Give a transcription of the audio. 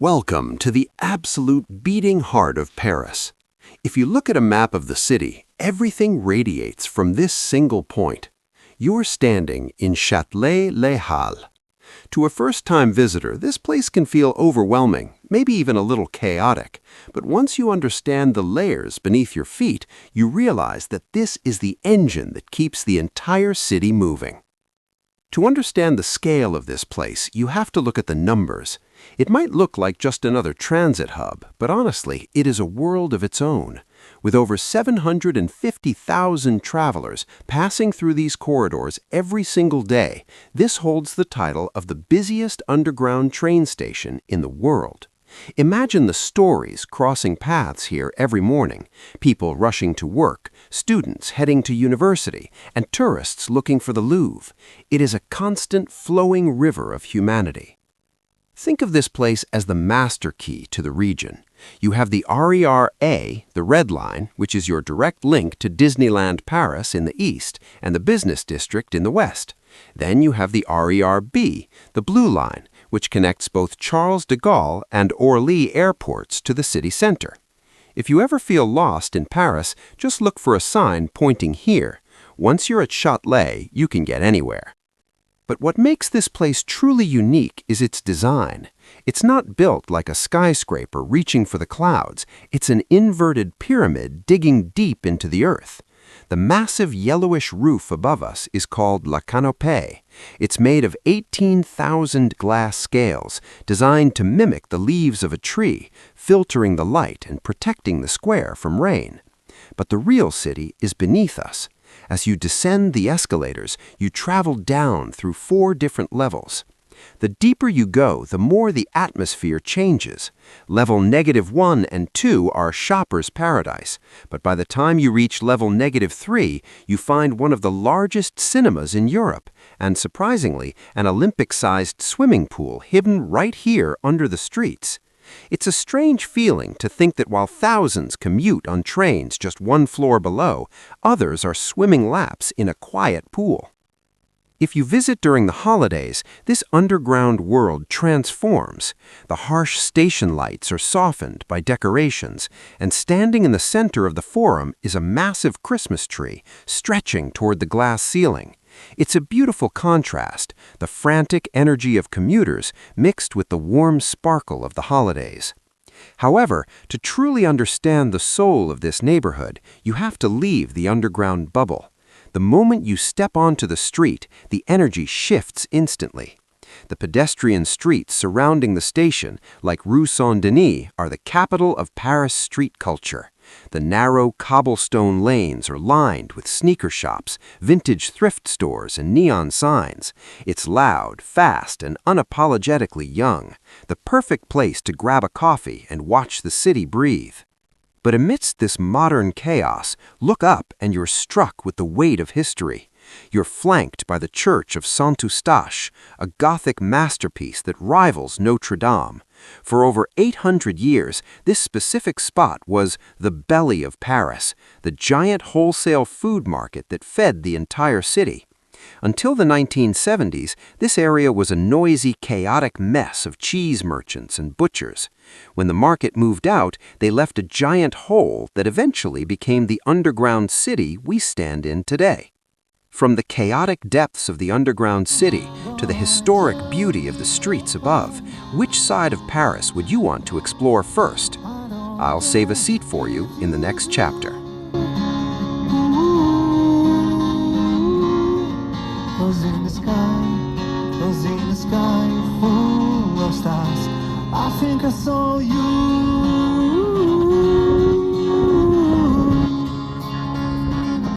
Welcome to the absolute beating heart of Paris. If you look at a map of the city, everything radiates from this single point. You're standing in Châtelet Les Halles. To a first-time visitor, this place can feel overwhelming, maybe even a little chaotic. But once you understand the layers beneath your feet, you realize that this is the engine that keeps the entire city moving. To understand the scale of this place, you have to look at the numbers. It might look like just another transit hub, but honestly, it is a world of its own. With over 750,000 travelers passing through these corridors every single day, this holds the title of the busiest underground train station in the world. Imagine the stories crossing paths here every morning, people rushing to work, students heading to university, and tourists looking for the Louvre. It is a constant flowing river of humanity. Think of this place as the master key to the region. You have the RER A, the Red Line, which is your direct link to Disneyland Paris in the east and the business district in the west. Then you have the RER B, the Blue Line, which connects both Charles de Gaulle and Orly airports to the city center. If you ever feel lost in Paris, just look for a sign pointing here. Once you're at Châtelet, you can get anywhere. But what makes this place truly unique is its design. It's not built like a skyscraper reaching for the clouds. It's an inverted pyramid digging deep into the earth. The massive yellowish roof above us is called La Canopée. It's made of 18,000 glass scales, designed to mimic the leaves of a tree, filtering the light and protecting the square from rain. But the real city is beneath us. As you descend the escalators, you travel down through 4 different levels. The deeper you go, the more the atmosphere changes. Level -1 and 2 are shopper's paradise, but by the time you reach level -3, you find one of the largest cinemas in Europe, and surprisingly, an Olympic-sized swimming pool hidden right here under the streets. It's a strange feeling to think that while thousands commute on trains just 1 floor below, others are swimming laps in a quiet pool. If you visit during the holidays, this underground world transforms. The harsh station lights are softened by decorations, and standing in the center of the forum is a massive Christmas tree stretching toward the glass ceiling. It's a beautiful contrast, the frantic energy of commuters mixed with the warm sparkle of the holidays. However, to truly understand the soul of this neighborhood, you have to leave the underground bubble. The moment you step onto the street, the energy shifts instantly. The pedestrian streets surrounding the station, like Rue Saint-Denis, are the capital of Paris street culture. The narrow cobblestone lanes are lined with sneaker shops, vintage thrift stores, and neon signs. It's loud, fast, and unapologetically young, the perfect place to grab a coffee and watch the city breathe. But amidst this modern chaos, look up and you're struck with the weight of history. You're flanked by the Church of Saint-Eustache, a Gothic masterpiece that rivals Notre Dame. For over 800 years, this specific spot was the belly of Paris, the giant wholesale food market that fed the entire city. Until the 1970s, this area was a noisy, chaotic mess of cheese merchants and butchers. When the market moved out, they left a giant hole that eventually became the underground city we stand in today. From the chaotic depths of the underground city to the historic beauty of the streets above, which side of Paris would you want to explore first? I'll save a seat for you in the next chapter. Was in the sky, full of stars. I think I saw you.